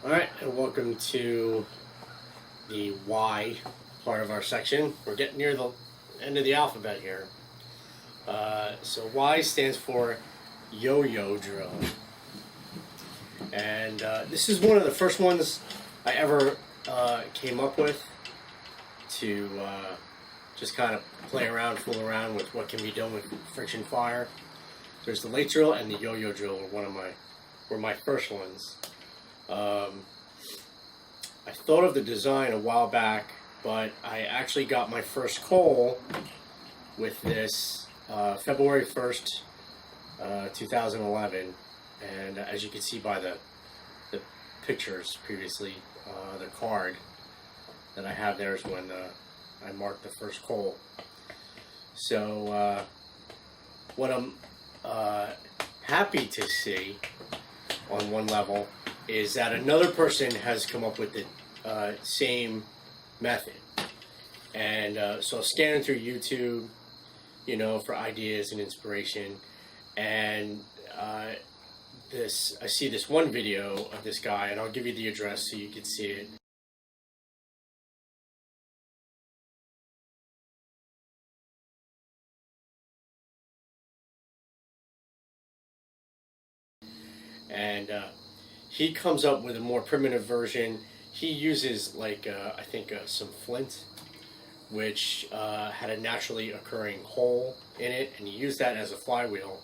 Alright, and welcome to the Y part of our section. We're getting near the end of the alphabet here. So Y stands for Yo-Yo drill. And this is one of the first ones I ever came up with to just kind of play around, fool around with what can be done with friction fire. There's the late drill and the yo-yo drill were my first ones. I thought of the design a while back, but I actually got my first coal with this February 1st, 2011, and as you can see by the pictures previously, the card that I have there is when I marked the first coal. So what I'm happy to see on one level is that another person has come up with the same method. And so scanning through YouTube, you know, for ideas and inspiration, and I see this one video of this guy, and I'll give you the address so you can see it. And he comes up with a more primitive version. He uses like I think some flint, which had a naturally occurring hole in it, and he used that as a flywheel.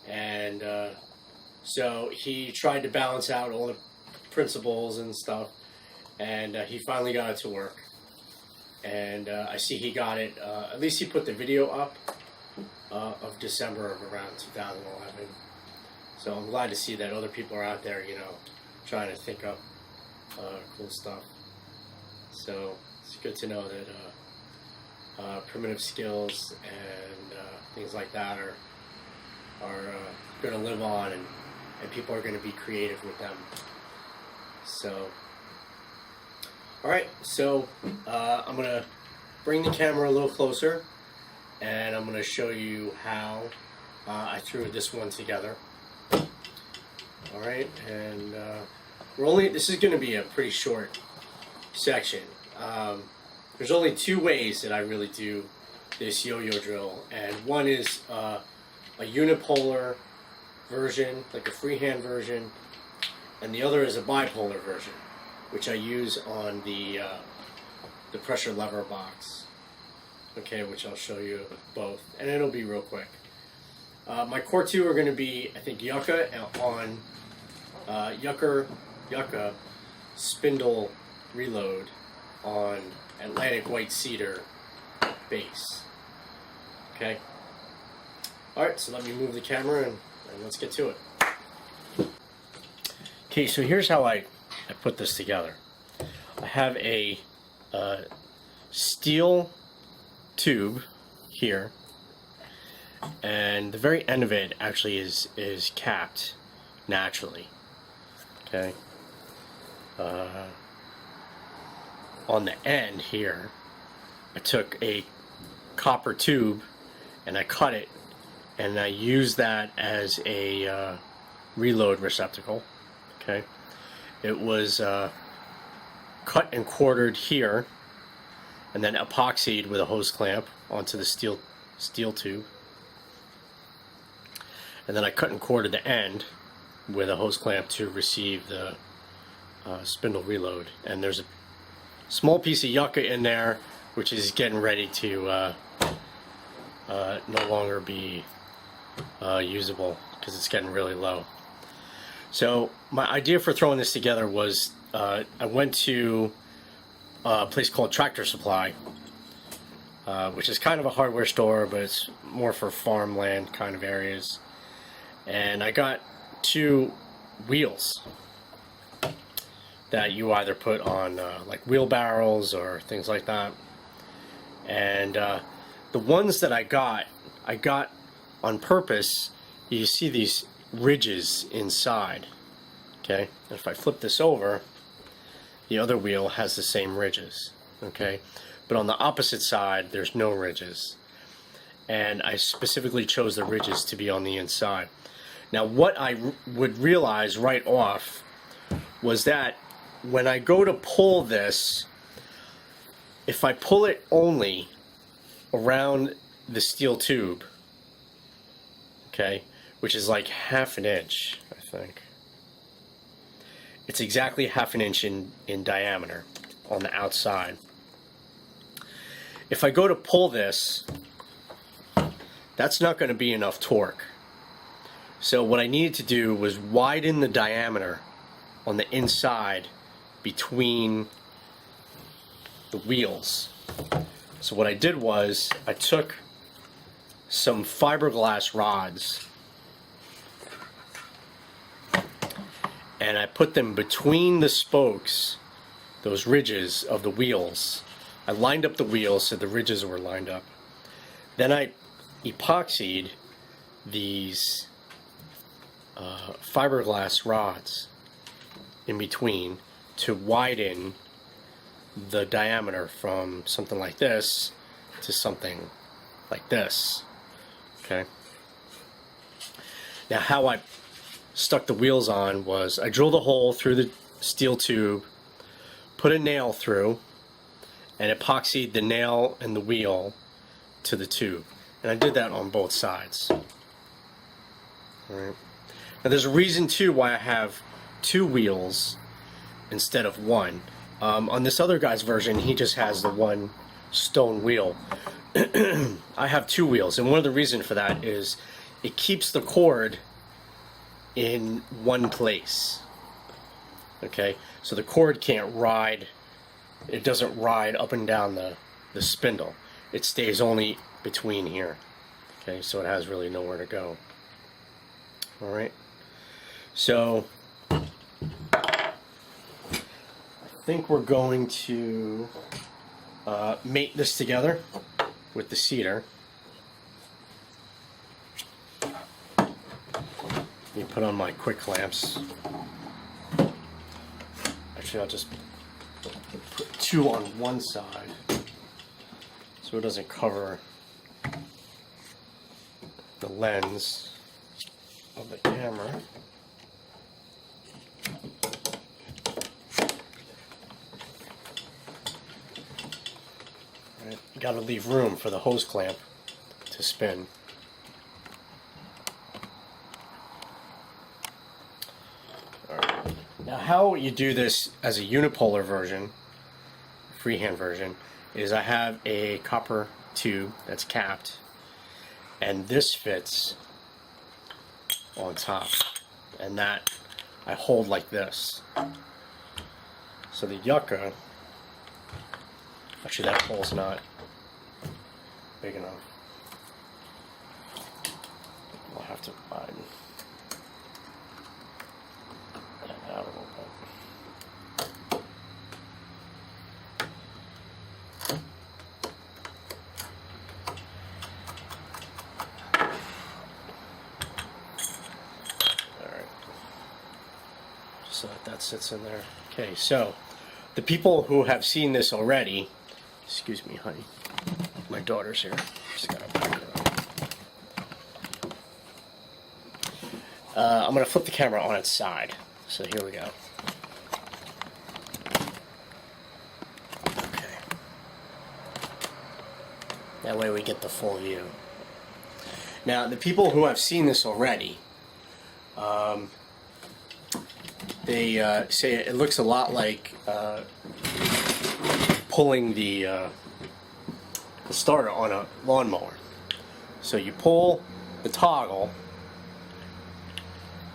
And so he tried to balance out all the principles and stuff, and he finally got it to work. And I see he got it, at least he put the video up of December of around 2011. So I'm glad to see that other people are out there, you know, trying to think up cool stuff. So it's good to know that primitive skills and things like that are going to live on, and people are going to be creative with them. So, alright, so I'm going to bring the camera a little closer, and I'm going to show you how I threw this one together. Alright, and this is going to be a pretty short section. There's only two ways that I really do this yo-yo drill, and one is a unipolar version, like a freehand version, and the other is a bipolar version, which I use on the pressure lever box. Okay, which I'll show you both, and it'll be real quick. My core two are going to be, I think, yucca on yucca spindle reload on Atlantic white cedar base. Okay. Alright, so let me move the camera and let's get to it. Okay, so here's how I put this together. I have a steel tube here, and the very end of it actually is capped naturally. Okay. On the end here, I took a copper tube and I cut it, and I used that as a reload receptacle. Okay. It was cut and quartered here, and then epoxied with a hose clamp onto the steel tube, and then I cut and quartered the end with a hose clamp to receive the spindle reload. And there's a small piece of yucca in there, which is getting ready to no longer be usable because it's getting really low. So my idea for throwing this together was I went to a place called Tractor Supply, which is kind of a hardware store, but it's more for farmland kind of areas. And I got two wheels that you either put on like wheelbarrows or things like that. And the ones that I got on purpose. You see these ridges inside. Okay, and if I flip this over, the other wheel has the same ridges. Okay, but on the opposite side there's no ridges, and I specifically chose the ridges to be on the inside. Now what I would realize right off was that when I go to pull this, if I pull it only around the steel tube, okay, which is like half an inch, I think. It's exactly half an inch in diameter on the outside. If I go to pull this, that's not going to be enough torque. So what I needed to do was widen the diameter on the inside between the wheels. So what I did was I took some fiberglass rods and I put them between the spokes, those ridges of the wheels. I lined up the wheels so the ridges were lined up. Then I epoxied these fiberglass rods in between to widen the diameter from something like this to something like this. Okay. Now how I stuck the wheels on was I drilled a hole through the steel tube, put a nail through, and epoxied the nail and the wheel to the tube. And I did that on both sides. Alright. Now there's a reason too why I have two wheels instead of one. On this other guy's version, he just has the one stone wheel. I have two wheels, and one of the reasons for that is it keeps the cord in one place. Okay, so the cord can't ride, it doesn't ride up and down the spindle. It stays only between here. Okay, so it has really nowhere to go. Alright, so I think we're going to mate this together with the cedar. Let me put on my quick clamps. Actually, I'll just put two on one side so it doesn't cover the lens of the camera. Right. You got to leave room for the hose clamp to spin. Alright. Now how you do this as a unipolar version, freehand version, is I have a copper tube that's capped, and this fits on top, and that I hold like this. So the yucca, actually that hole's not big enough. I'll have to widen that out a little bit. So that sits in there. Okay, so the people who have seen this already, excuse me, honey, my daughter's here. Just gotta back her up. I'm gonna flip the camera on its side. So here we go. Okay. That way we get the full view. Now, the people who have seen this already, they say it looks a lot like pulling the starter on a lawnmower. So you pull the toggle,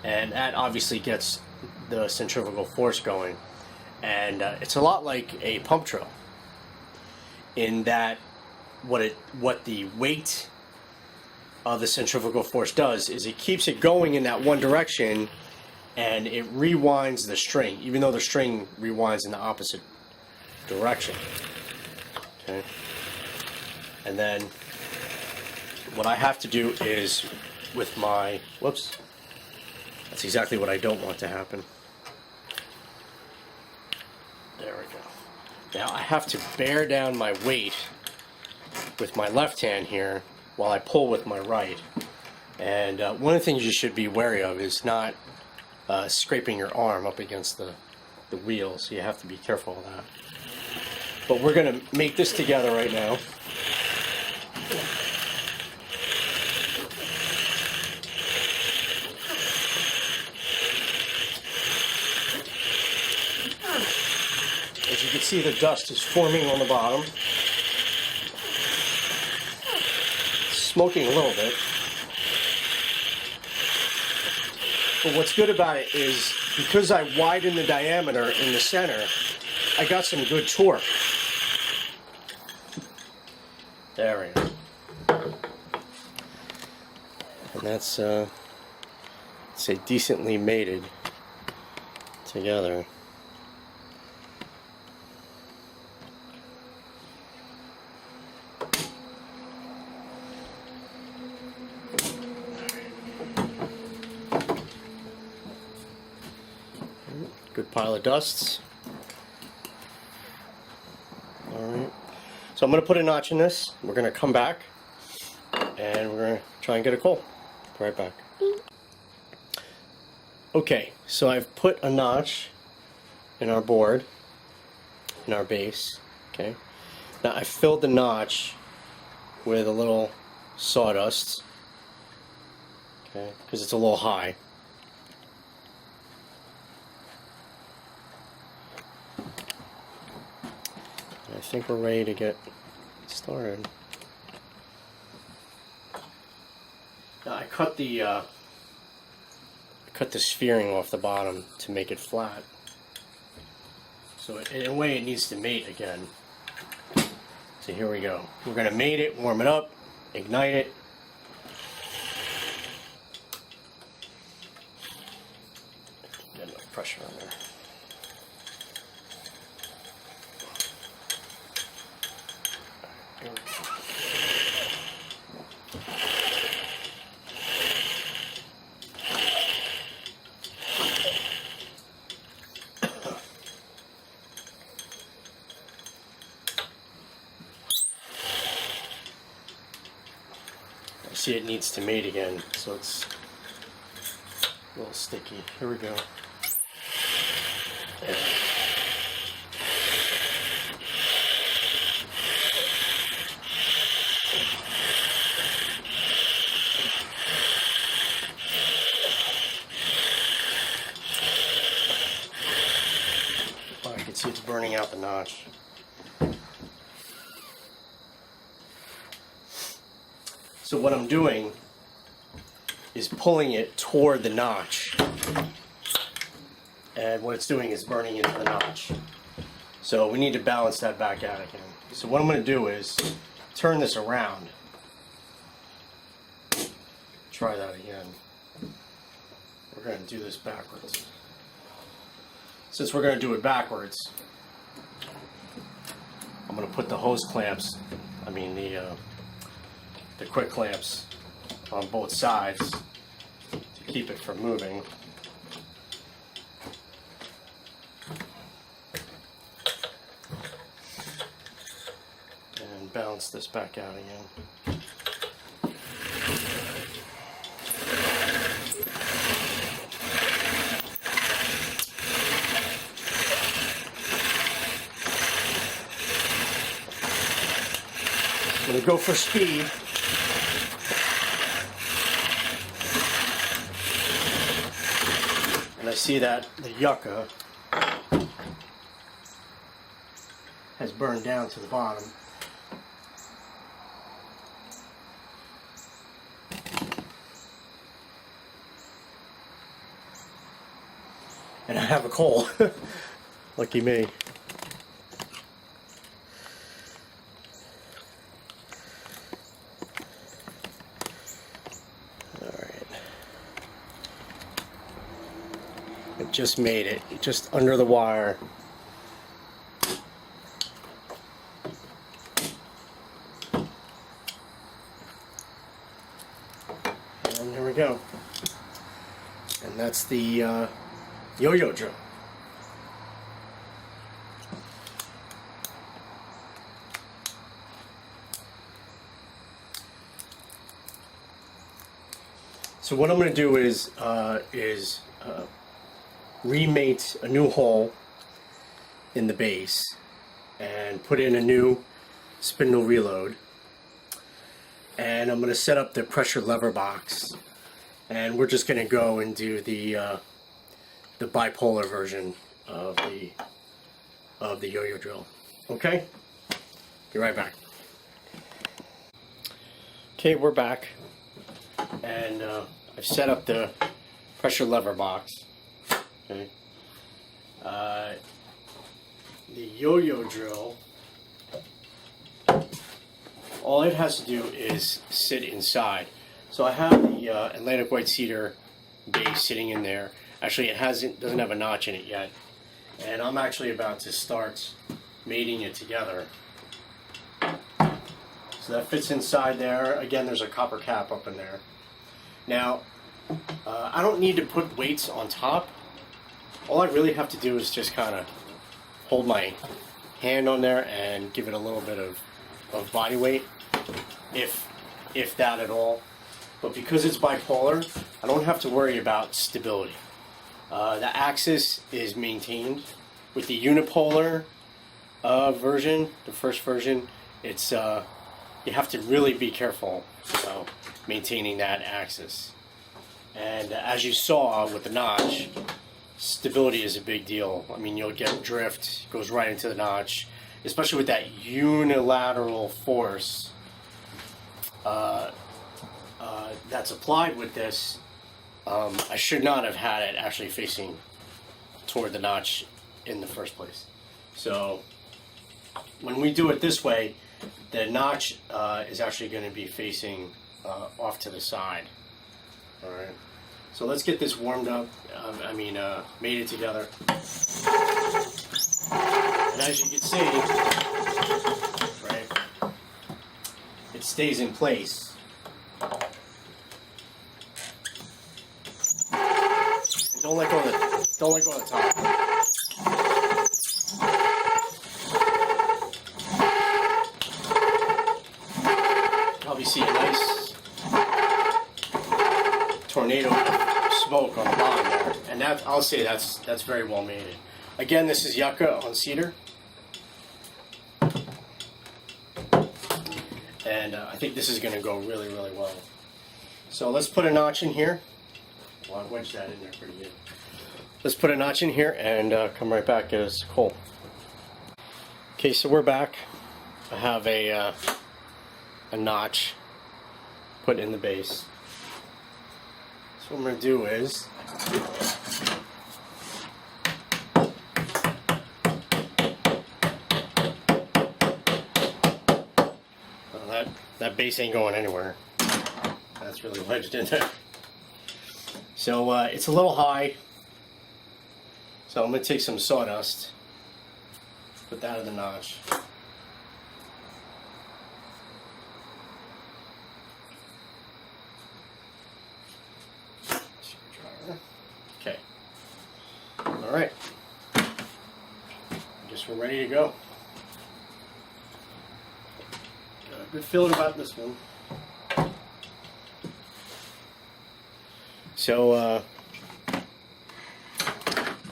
and that obviously gets the centrifugal force going. And it's a lot like a pump drill, in that what the weight of the centrifugal force does is it keeps it going in that one direction, and it rewinds the string, even though the string rewinds in the opposite direction. Okay. And then what I have to do is with my, whoops, that's exactly what I don't want to happen. There we go. Now I have to bear down my weight with my left hand here while I pull with my right. And one of the things you should be wary of is not scraping your arm up against the the wheel, so you have to be careful of that. But we're going to make this together right now. As you can see, the dust is forming on the bottom. It's smoking a little bit. But what's good about it is, because I widened the diameter in the center, I got some good torque. There we go. And that's, say, decently mated together. Good pile of dusts. Alright. So I'm going to put a notch in this. We're going to come back and we're going to try and get a coal. Be right back. Okay, so I've put a notch in our board, in our base. Okay. Now I filled the notch with a little sawdust. Okay, because it's a little high. I think we're ready to get started. Now I cut the sphering off the bottom to make it flat. So in a way it needs to mate again. So here we go. We're going to mate it, warm it up, ignite it. Get enough pressure on there. See, it needs to mate again, so it's a little sticky. Here we go. There. Oh, I can see it's burning out the notch. So what I'm doing is pulling it toward the notch, and what it's doing is burning into the notch. So we need to balance that back out again. So what I'm going to do is turn this around. Try that again. We're going to do this backwards. Since we're going to do it backwards, I'm going to put the hose clamps, the quick clamps on both sides to keep it from moving. And balance this back out again. I'm going to go for speed. And I see that the yucca has burned down to the bottom. And I have a coal. Lucky me. Just made it, just under the wire. And here we go. And that's the yo-yo drill. So what I'm going to do is remate a new hole in the base and put in a new spindle reload. And I'm going to set up the pressure lever box, and we're just going to go and do the bipolar version of the yo-yo drill. Okay? Be right back. Okay, we're back, and I've set up the pressure lever box. Okay. The yo-yo drill, all it has to do is sit inside. So I have the Atlantic white cedar base sitting in there. Actually, it doesn't have a notch in it yet, and I'm actually about to start mating it together. So that fits inside there. Again, there's a copper cap up in there. Now, I don't need to put weights on top. All I really have to do is just kind of hold my hand on there and give it a little bit of body weight, if that at all. But because it's bipolar, I don't have to worry about stability. The axis is maintained. With the unipolar version, the first version, it's you have to really be careful about maintaining that axis. And as you saw with the notch, stability is a big deal. I mean, you'll get drift, goes right into the notch, especially with that unilateral force that's applied with this. I should not have had it actually facing toward the notch in the first place. So when we do it this way, the notch is actually going to be facing off to the side. All right. So let's get this warmed up. Mated together. And as you can see, right, it stays in place. And don't let go of the top. Probably see a nice tornado of smoke on the bottom there, and that, I'll say that's very well mated. Again, this is yucca on cedar, and I think this is going to go really, really well. So let's put a notch in here. Well, I wedged that in there pretty good. Let's put a notch in here and come right back as coal. Okay, so we're back. I have a notch put in the base. So what I'm going to do is that base ain't going anywhere. That's really wedged in there. So it's a little high. So I'm going to take some sawdust, put that in the notch. Okay. All right. I guess we're ready to go. Got a good feeling about this one. So,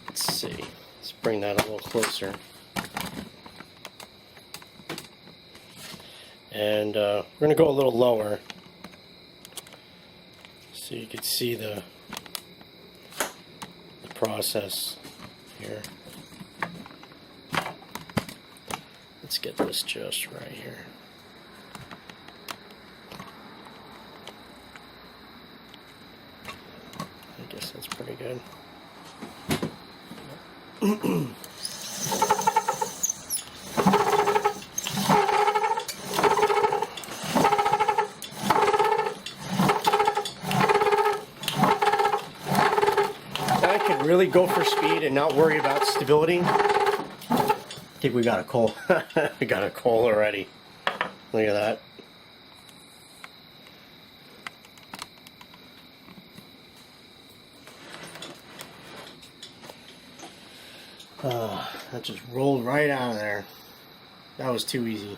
let's see. Let's bring that a little closer. And we're going to go a little lower so you can see the process here. Let's get this just right here. I guess that's pretty good. I could really go for speed and not worry about stability. I think we got a coal. We got a coal already. Look at that. That just rolled right out of there. That was too easy.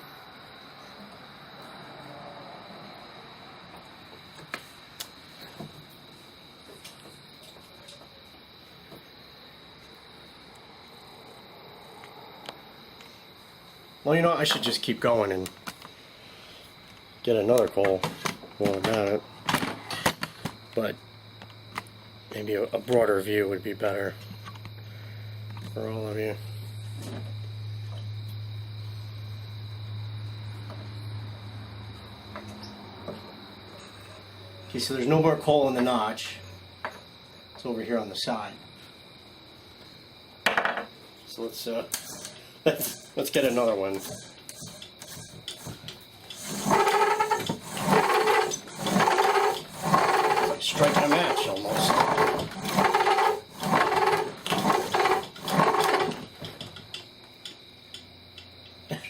Well, you know, I should just keep going and get another call while I'm at it. But maybe a broader view would be better for all of you. Okay, so there's no more coal in the notch. It's over here on the side. So let's get another one. Striking a match almost.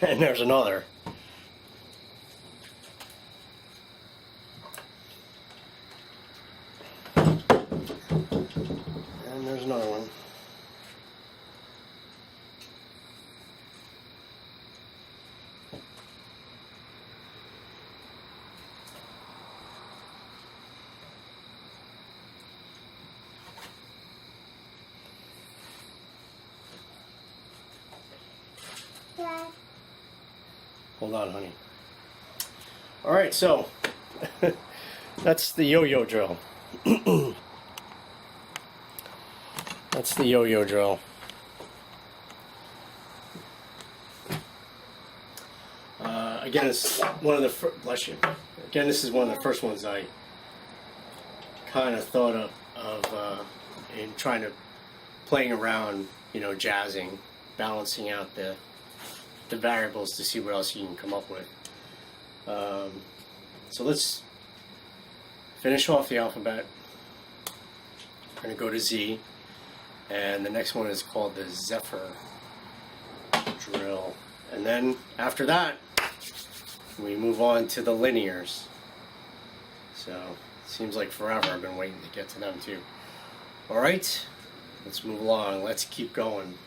And there's another. And there's another one. Hold on, honey. All right, so that's the yo-yo drill. That's the yo-yo drill. Again, it's one of the bless you. Again, this is one of the first ones I kind of thought of in trying to playing around, you know, jazzing, balancing out the variables to see what else you can come up with. So let's finish off the alphabet. I'm going to go to Z, and the next one is called the Zephyr drill. And then after that, we move on to the linears. So it seems like forever I've been waiting to get to them too. All right, let's move along. Let's keep going.